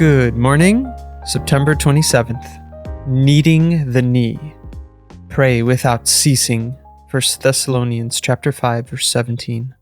Good morning, September 27th. Kneading the knee. Pray without ceasing. 1 Thessalonians chapter 5, verse 17.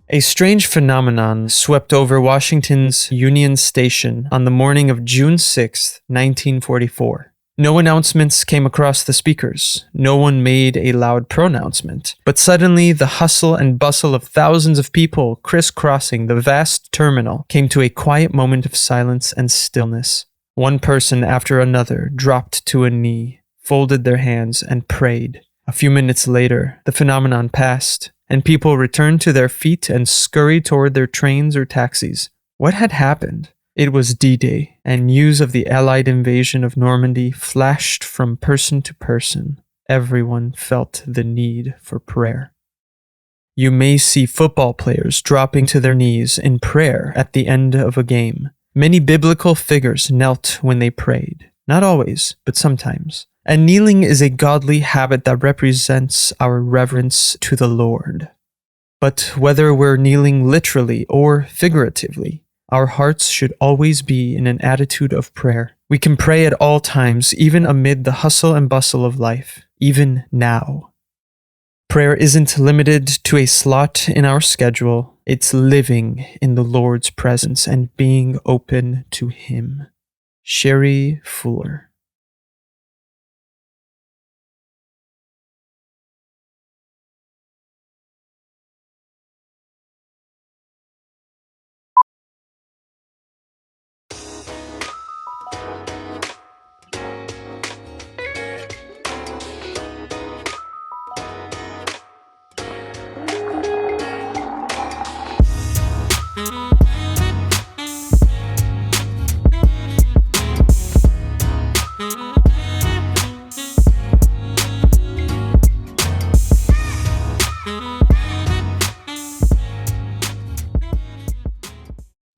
A strange phenomenon swept over Washington's Union Station on the morning of June 6, 1944. No announcements came across the speakers. No one made a loud pronouncement. But suddenly, the hustle and bustle of thousands of people crisscrossing the vast terminal came to a quiet moment of silence and stillness. One person after another dropped to a knee, folded their hands, and prayed. A few minutes later, the phenomenon passed, and people returned to their feet and scurried toward their trains or taxis. What had happened? It was D-Day, and news of the Allied invasion of Normandy flashed from person to person. Everyone felt the need for prayer. You may see football players dropping to their knees in prayer at the end of a game. Many biblical figures knelt when they prayed. Not always, but sometimes. And kneeling is a godly habit that represents our reverence to the Lord. But whether we're kneeling literally or figuratively, our hearts should always be in an attitude of prayer. We can pray at all times, even amid the hustle and bustle of life, even now. Prayer isn't limited to a slot in our schedule. It's living in the Lord's presence and being open to Him. Sherry Fuller.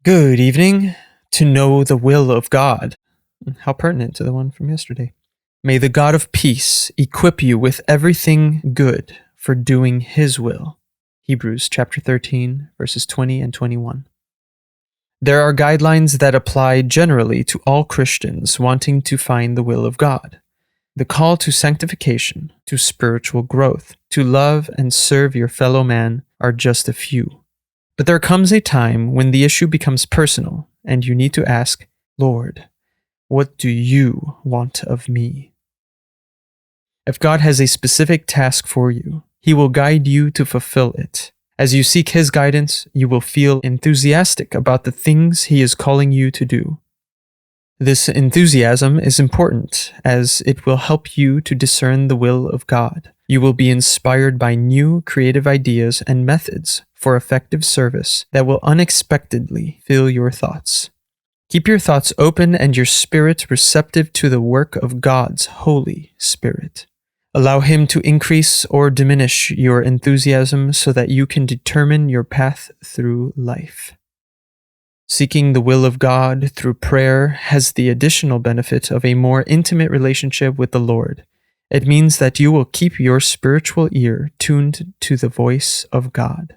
Good evening. To know the will of God. How pertinent to the one from yesterday. May the God of peace equip you with everything good for doing His will. Hebrews chapter 13, verses 20 and 21. There are guidelines that apply generally to all Christians wanting to find the will of God. The call to sanctification, to spiritual growth, to love and serve your fellow man are just a few. But there comes a time when the issue becomes personal, and you need to ask, Lord, what do you want of me? If God has a specific task for you, He will guide you to fulfill it. As you seek His guidance, you will feel enthusiastic about the things He is calling you to do. This enthusiasm is important, as it will help you to discern the will of God. You will be inspired by new creative ideas and methods for effective service that will unexpectedly fill your thoughts. Keep your thoughts open and your spirit receptive to the work of God's Holy Spirit. Allow Him to increase or diminish your enthusiasm so that you can determine your path through life. Seeking the will of God through prayer has the additional benefit of a more intimate relationship with the Lord. It means that you will keep your spiritual ear tuned to the voice of God.